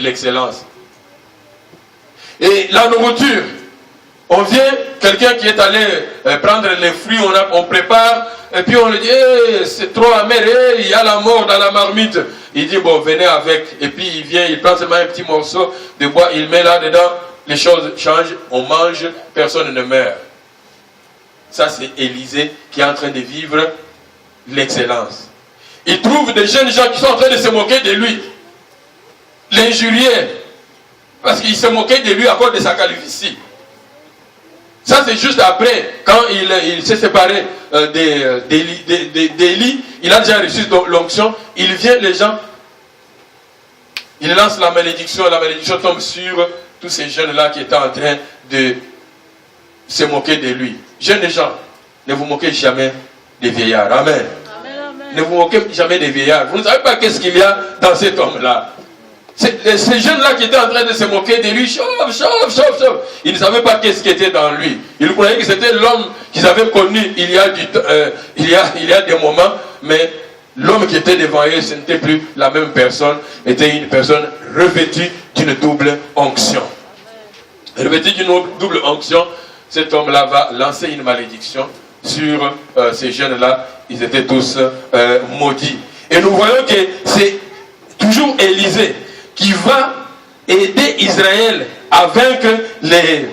l'excellence. Et la nourriture, on vient, quelqu'un qui est allé prendre les fruits, on prépare, et puis on lui dit, hey, c'est trop amer, hey, il y a la mort dans la marmite. Il dit, bon, venez avec. Et puis il vient, il prend seulement un petit morceau de bois, il met là-dedans, les choses changent, on mange, personne ne meurt. Ça, c'est Élisée qui est en train de vivre l'excellence. Il trouve des jeunes gens qui sont en train de se moquer de lui, l'injurier, parce qu'il se moquait de lui à cause de sa calvitie. Ça, c'est juste après, quand il s'est séparé d'Élie, il a déjà reçu l'onction, il vient, les gens, il lance la malédiction tombe sur tous ces jeunes-là qui étaient en train de se moquer de lui. Jeunes gens, ne vous moquez jamais des vieillards. Amen. Ne vous moquez jamais des vieillards. Vous ne savez pas qu'est-ce qu'il y a dans cet homme-là. Ces jeunes-là qui étaient en train de se moquer de lui, chauffe. Ils ne savaient pas qu'est-ce qui était dans lui. Ils croyaient que c'était l'homme qu'ils avaient connu il y a des moments, mais l'homme qui était devant eux, ce n'était plus la même personne, était une personne revêtue d'une double onction. Revêtue d'une double onction, cet homme-là va lancer une malédiction sur ces jeunes-là. Ils étaient tous maudits. Et nous voyons que c'est toujours Élisée qui va aider Israël à vaincre les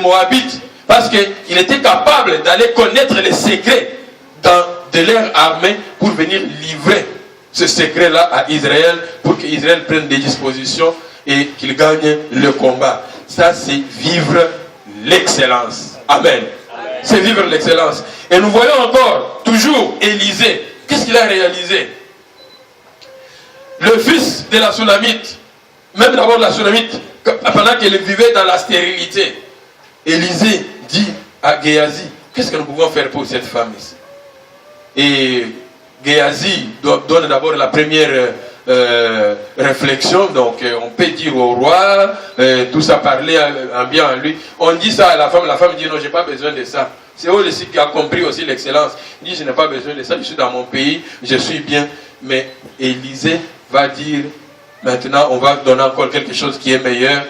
Moabites, parce qu'il était capable d'aller connaître les secrets de leur armée pour venir livrer ce secret-là à Israël, pour qu'Israël prenne des dispositions et qu'il gagne le combat. Ça, c'est vivre l'excellence. Amen. C'est vivre l'excellence. Et nous voyons encore, toujours Élisée, qu'est-ce qu'il a réalisé? Le fils de la Sunamite, même d'abord la Sunamite, pendant qu'elle vivait dans la stérilité, Élisée dit à Géasi, qu'est-ce que nous pouvons faire pour cette femme ici? Et Géasi donne d'abord la première réflexion, donc on peut dire au roi, tout ça parlait en bien à lui. On dit ça à la femme dit non, j'ai pas besoin de ça. C'est eux aussi qui a compris aussi l'excellence. Il dit je n'ai pas besoin de ça, je suis dans mon pays, je suis bien. Mais Élisée va dire, maintenant on va donner encore quelque chose qui est meilleur.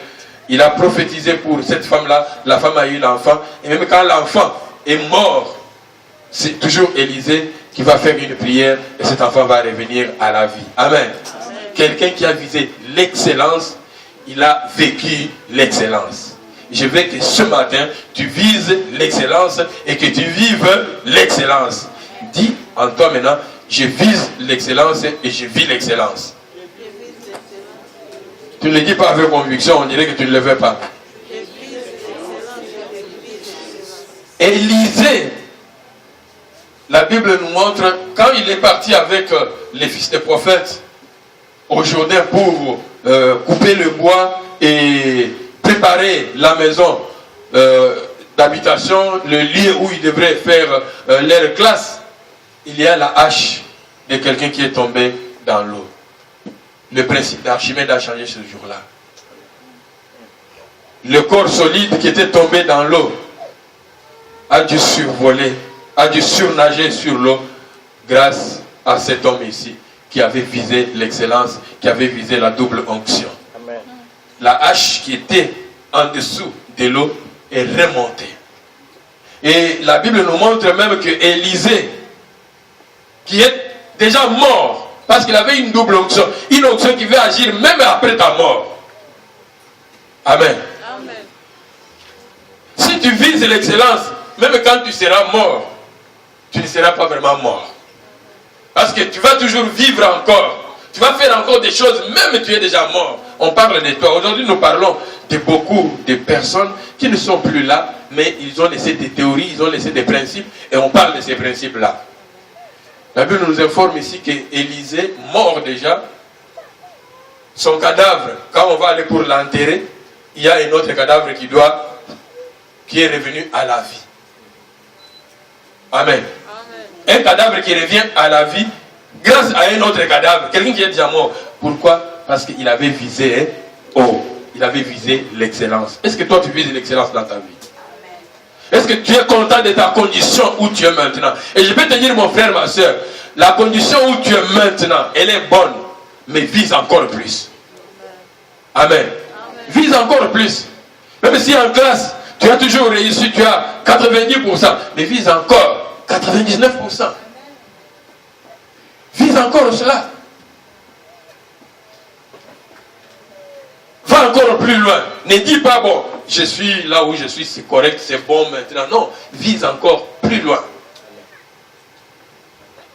Il a prophétisé pour cette femme-là, la femme a eu l'enfant, et même quand l'enfant est mort, c'est toujours Élisée qui va faire une prière et cet enfant va revenir à la vie. Amen. Quelqu'un qui a visé l'excellence, il a vécu l'excellence. Je veux que ce matin, tu vises l'excellence et que tu vives l'excellence. Dis en toi maintenant, je vise l'excellence et je vis l'excellence. Tu ne le dis pas avec conviction, on dirait que tu ne le veux pas. Élisée, la Bible nous montre, quand il est parti avec les fils des prophètes au Jourdain pour couper le bois et préparer la maison d'habitation, le lieu où ils devraient faire leur classe, il y a la hache de quelqu'un qui est tombé dans l'eau. Le principe d'Archimède a changé ce jour-là. Le corps solide qui était tombé dans l'eau a dû survoler, a dû surnager sur l'eau grâce à cet homme ici qui avait visé l'excellence, qui avait visé la double onction. Amen. La hache qui était en dessous de l'eau est remontée. Et la Bible nous montre même que Élisée, qui est déjà mort, parce qu'il avait une double onction qui veut agir même après ta mort. Amen. Amen. Si tu vises l'excellence, même quand tu seras mort, tu ne seras pas vraiment mort. Parce que tu vas toujours vivre encore. Tu vas faire encore des choses, même tu es déjà mort. On parle de toi. Aujourd'hui, nous parlons de beaucoup de personnes qui ne sont plus là, mais ils ont laissé des théories, ils ont laissé des principes, et on parle de ces principes-là. La Bible nous informe ici qu'Élisée, mort déjà, son cadavre, quand on va aller pour l'enterrer, il y a un autre cadavre qui est revenu à la vie. Amen. Amen. Un cadavre qui revient à la vie grâce à un autre cadavre. Quelqu'un qui est déjà mort. Pourquoi? Parce qu'il avait visé il avait visé l'excellence. Est-ce que toi tu vises l'excellence dans ta vie? Est-ce que tu es content de ta condition où tu es maintenant? Et je peux te dire, mon frère, ma soeur, la condition où tu es maintenant, elle est bonne, mais vise encore plus. Amen. Amen. Vise encore plus. Même si en classe, tu as toujours réussi, tu as 90%, mais vise encore 99%. Vise encore cela. Va encore plus loin. Ne dis pas, bon, je suis là où je suis, c'est correct, c'est bon maintenant. Non, vise encore plus loin.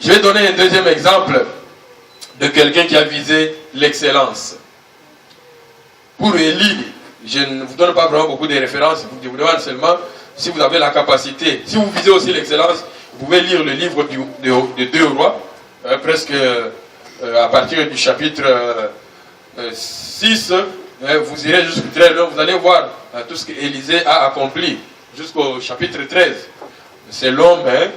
Je vais donner un deuxième exemple de quelqu'un qui a visé l'excellence. Pour Élie, je ne vous donne pas vraiment beaucoup de références, je vous demande seulement si vous avez la capacité, si vous visez aussi l'excellence, vous pouvez lire le livre de 2 rois, presque à partir du chapitre 6, vous irez jusqu'au 13, vous allez voir tout ce qu'Élisée a accompli, jusqu'au chapitre 13. C'est long, mais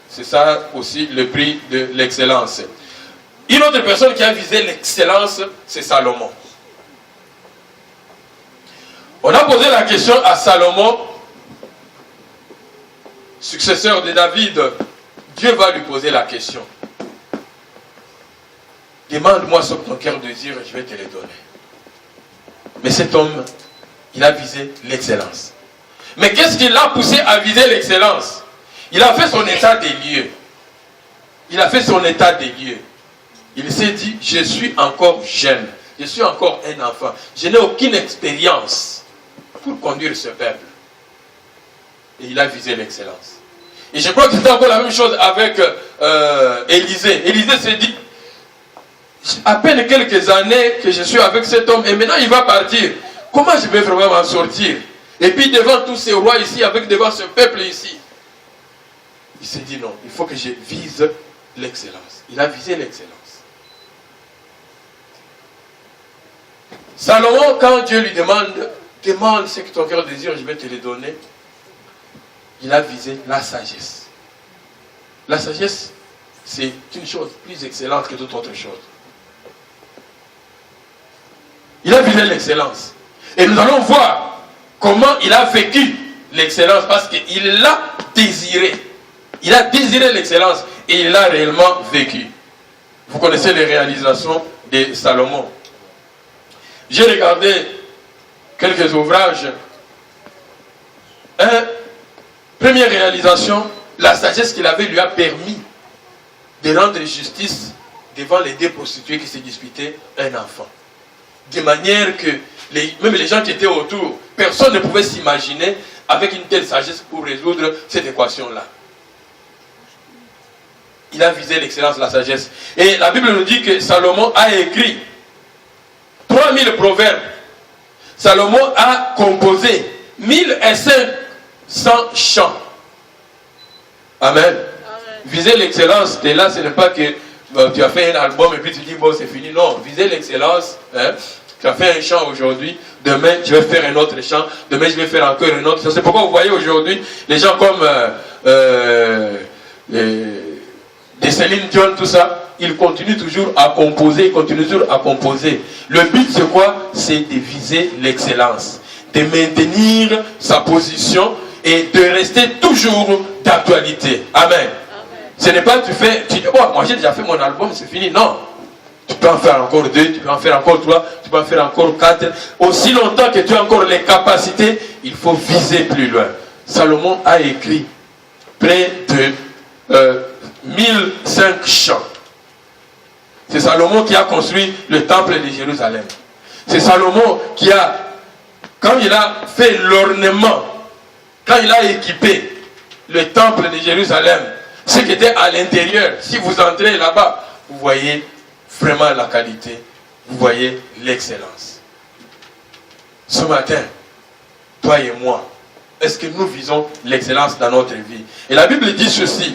c'est ça aussi le prix de l'excellence. Une autre personne qui a visé l'excellence, c'est Salomon. On a posé la question à Salomon, successeur de David. Dieu va lui poser la question. Demande-moi ce que ton cœur désire et je vais te le donner. Mais cet homme, il a visé l'excellence. Mais qu'est-ce qui l'a poussé à viser l'excellence? Il a fait son état des lieux. Il a fait son état des lieux. Il s'est dit, je suis encore jeune. Je suis encore un enfant. Je n'ai aucune expérience pour conduire ce peuple. Et il a visé l'excellence. Et je crois que c'était encore la même chose avec Élisée. Élisée s'est dit, à peine quelques années que je suis avec cet homme et maintenant il va partir. Comment je vais vraiment m'en sortir? Et puis devant tous ces rois ici, devant ce peuple ici. Il s'est dit non, il faut que je vise l'excellence. Il a visé l'excellence. Salomon, quand Dieu lui demande ce que ton cœur désire, je vais te le donner. Il a visé la sagesse. La sagesse, c'est une chose plus excellente que toute autre chose. Il a visé l'excellence. Et nous allons voir comment il a vécu l'excellence, parce qu'il l'a désiré. Il a désiré l'excellence et il l'a réellement vécu. Vous connaissez les réalisations de Salomon. J'ai regardé quelques ouvrages. Première réalisation, la sagesse qu'il avait lui a permis de rendre justice devant les deux prostituées qui se disputaient un enfant. De manière que même les gens qui étaient autour, personne ne pouvait s'imaginer avec une telle sagesse pour résoudre cette équation-là. Il a visé l'excellence de la sagesse. Et la Bible nous dit que Salomon a écrit 3000 proverbes. Salomon a composé 1500 chants. Amen. Amen. Viser l'excellence, et là, ce n'est pas que tu as fait un album et puis tu dis, bon, c'est fini. Non, viser l'excellence, hein, tu as fait un chant aujourd'hui, demain, je vais faire un autre chant, demain, je vais faire encore un autre chant. C'est pourquoi vous voyez aujourd'hui, les gens comme des Céline Dion, tout ça, ils continuent toujours à composer, ils continuent toujours à composer. Le but, c'est quoi? C'est de viser l'excellence, de maintenir sa position et de rester toujours d'actualité. Amen. Ce n'est pas tu dis, oh, moi j'ai déjà fait mon album, c'est fini. Non. Tu peux en faire encore 2, tu peux en faire encore 3, tu peux en faire encore 4. Aussi longtemps que tu as encore les capacités, il faut viser plus loin. Salomon a écrit près de 1005 chants. C'est Salomon qui a construit le temple de Jérusalem. C'est Salomon qui a, quand il a fait l'ornement, quand il a équipé le temple de Jérusalem, ce qui était à l'intérieur, si vous entrez là-bas, vous voyez vraiment la qualité, vous voyez l'excellence. Ce matin, toi et moi, est-ce que nous visons l'excellence dans notre vie? Et la Bible dit ceci,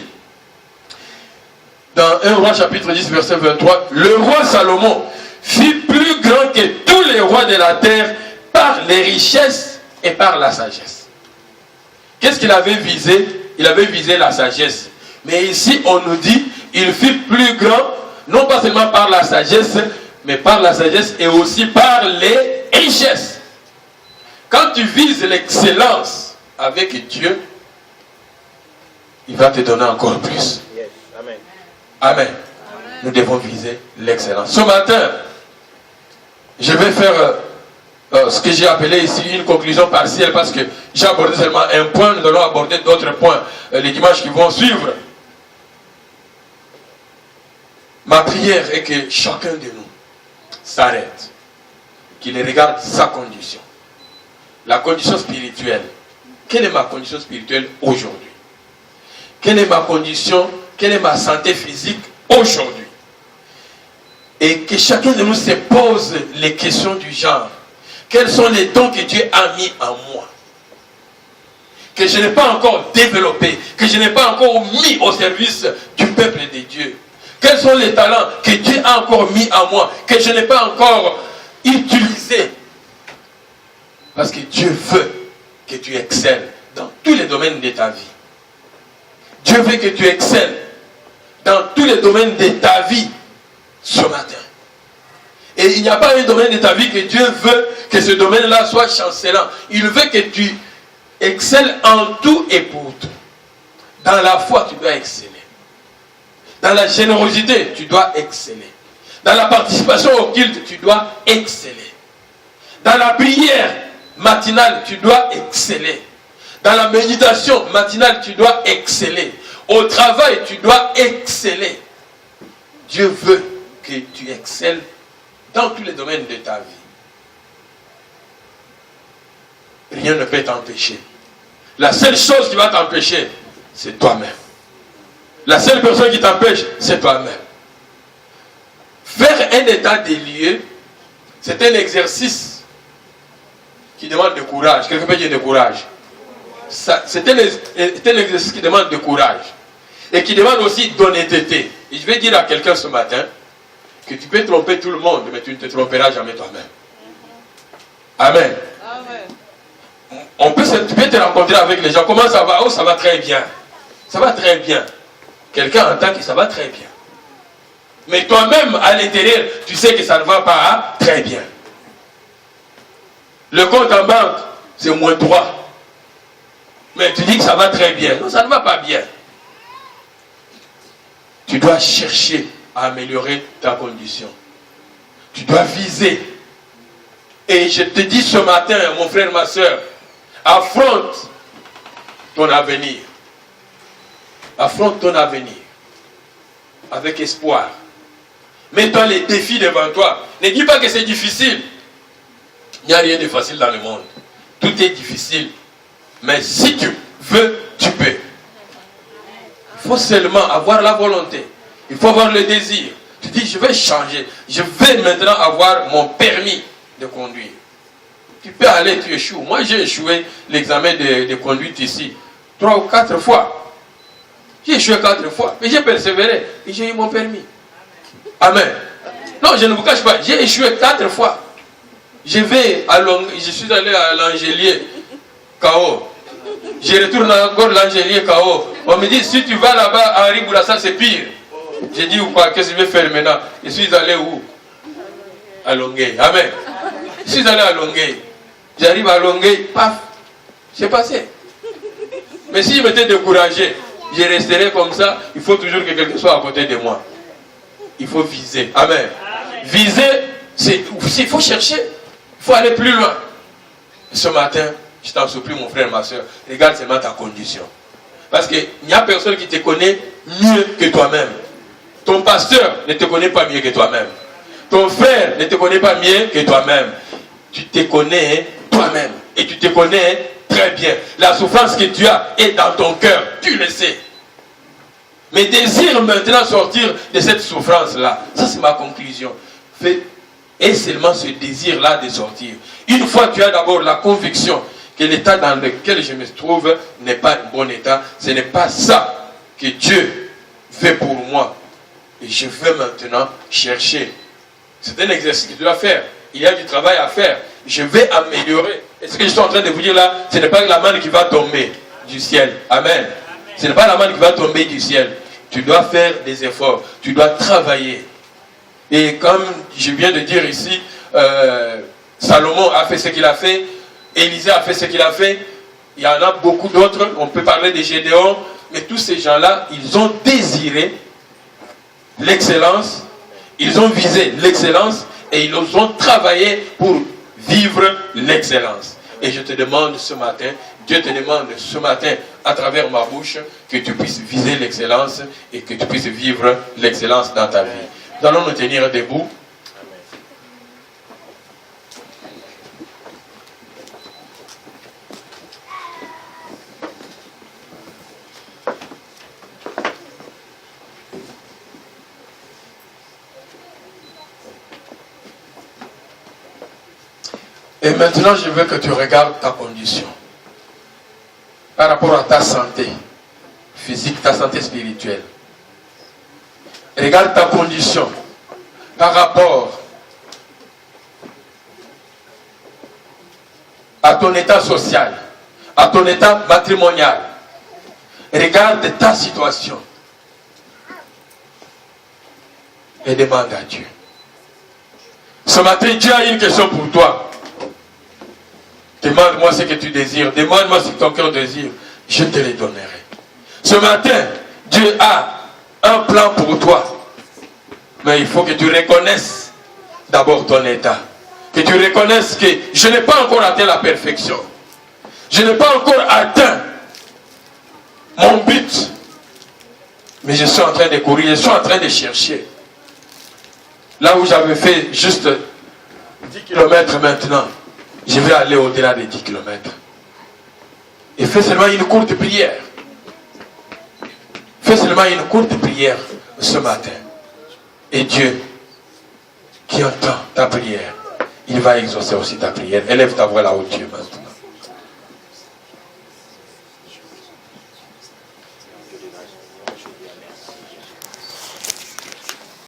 dans 1 Roi chapitre 10 verset 23, le roi Salomon fut plus grand que tous les rois de la terre par les richesses et par la sagesse. Qu'est-ce qu'il avait visé? Il avait visé la sagesse. Mais ici, on nous dit, il fut plus grand, non pas seulement par la sagesse, mais par la sagesse et aussi par les richesses. Quand tu vises l'excellence avec Dieu, il va te donner encore plus. Yes. Amen. Amen. Nous devons viser l'excellence. Ce matin, je vais faire ce que j'ai appelé ici une conclusion partielle, parce que j'ai abordé seulement un point, nous allons aborder d'autres points les dimanches qui vont suivre. Ma prière est que chacun de nous s'arrête, qu'il regarde sa condition, la condition spirituelle. Quelle est ma condition spirituelle aujourd'hui? Quelle est ma condition, quelle est ma santé physique aujourd'hui? Et que chacun de nous se pose les questions du genre. Quels sont les dons que Dieu a mis en moi, que je n'ai pas encore développé, que je n'ai pas encore mis au service du peuple de Dieu? Quels sont les talents que Dieu a encore mis en moi, que je n'ai pas encore utilisés? Parce que Dieu veut que tu excelles dans tous les domaines de ta vie. Dieu veut que tu excelles dans tous les domaines de ta vie ce matin. Et il n'y a pas un domaine de ta vie que Dieu veut que ce domaine-là soit chancelant. Il veut que tu excelles en tout et pour tout. Dans la foi, tu dois exceller. Dans la générosité, tu dois exceller. Dans la participation au culte, tu dois exceller. Dans la prière matinale, tu dois exceller. Dans la méditation matinale, tu dois exceller. Au travail, tu dois exceller. Dieu veut que tu excelles dans tous les domaines de ta vie. Rien ne peut t'empêcher. La seule chose qui va t'empêcher, c'est toi-même. La seule personne qui t'empêche, c'est toi-même. Faire un état des lieux, c'est un exercice qui demande de courage. Quelqu'un peut dire de courage. C'est un exercice qui demande de courage. Et qui demande aussi d'honnêteté. Et je vais dire à quelqu'un ce matin que tu peux tromper tout le monde, mais tu ne te tromperas jamais toi-même. Amen. Tu peux te rencontrer avec les gens. Comment ça va? Oh, ça va très bien. Ça va très bien. Quelqu'un entend que ça va très bien. Mais toi-même, à l'intérieur, tu sais que ça ne va pas très bien. Le compte en banque, c'est -3. Mais tu dis que ça va très bien. Non, ça ne va pas bien. Tu dois chercher à améliorer ta condition. Tu dois viser. Et je te dis ce matin, mon frère, ma soeur, affronte ton avenir. Affronte ton avenir. Avec espoir. Mets-toi les défis devant toi. Ne dis pas que c'est difficile. Il n'y a rien de facile dans le monde. Tout est difficile. Mais si tu veux, tu peux. Il faut seulement avoir la volonté. Il faut avoir le désir. Tu dis, je vais changer. Je vais maintenant avoir mon permis de conduire. Tu peux aller, tu échoues. Moi, j'ai échoué l'examen de conduite ici 3 ou 4 fois. J'ai échoué 4 fois. Mais j'ai persévéré. Et j'ai eu mon permis. Amen. Non, je ne vous cache pas. J'ai échoué 4 fois. Je suis allé à l'Angélier, KO. Je retourne encore l'Angélier, KO. On me dit, si tu vas là-bas, Henri Bourassa, c'est pire. J'ai dit, ou quoi, qu'est-ce que je vais faire maintenant? Je suis allé où? À Longueuil. Amen. Je suis allé à Longueuil. J'arrive à Longueuil, paf, c'est passé. Mais si je m'étais découragé, je resterais comme ça, il faut toujours que quelqu'un soit à côté de moi. Il faut viser. Amen. Viser, il faut chercher. Il faut aller plus loin. Ce matin, je t'en supplie, mon frère, ma soeur, regarde seulement ta condition. Parce qu'il n'y a personne qui te connaît mieux que toi-même. Ton pasteur ne te connaît pas mieux que toi-même. Ton frère ne te connaît pas mieux que toi-même. Tu te connais toi-même. Et tu te connais très bien. La souffrance que tu as est dans ton cœur. Tu le sais. Mais désire maintenant sortir de cette souffrance-là. Ça, c'est ma conclusion. Et seulement ce désir-là de sortir. Une fois que tu as d'abord la conviction que l'état dans lequel je me trouve n'est pas un bon état, ce n'est pas ça que Dieu fait pour moi. Et je veux maintenant chercher. C'est un exercice que tu dois faire. Il y a du travail à faire. Je vais améliorer. Et ce que je suis en train de vous dire là, ce n'est pas la manne qui va tomber du ciel. Amen. Ce n'est pas la manne qui va tomber du ciel. Tu dois faire des efforts. Tu dois travailler. Et comme je viens de dire ici, Salomon a fait ce qu'il a fait. Élisée a fait ce qu'il a fait. Il y en a beaucoup d'autres. On peut parler de Gédéon. Mais tous ces gens-là, ils ont désiré l'excellence. Ils ont visé l'excellence. Et ils ont travaillé pour vivre l'excellence. Et je te demande ce matin, Dieu te demande ce matin, à travers ma bouche, que tu puisses viser l'excellence et que tu puisses vivre l'excellence dans ta vie. Nous allons nous tenir debout. Et maintenant, je veux que tu regardes ta condition. Par rapport à ta santé physique, ta santé spirituelle. Regarde ta condition par rapport à ton état social, à ton état matrimonial. Regarde ta situation et demande à Dieu. Ce matin, Dieu a une question pour toi. Demande-moi ce que tu désires. Demande-moi ce que ton cœur désire. Je te le donnerai. Ce matin, Dieu a un plan pour toi. Mais il faut que tu reconnaisses d'abord ton état. Que tu reconnaisses que je n'ai pas encore atteint la perfection. Je n'ai pas encore atteint mon but. Mais je suis en train de courir. Je suis en train de chercher. Là où j'avais fait juste 10 km maintenant, je vais aller au-delà des 10 km. Et fais seulement une courte prière. Fais seulement une courte prière ce matin. Et Dieu, qui entend ta prière, il va exaucer aussi ta prière. Élève ta voix là-haut, Dieu, maintenant.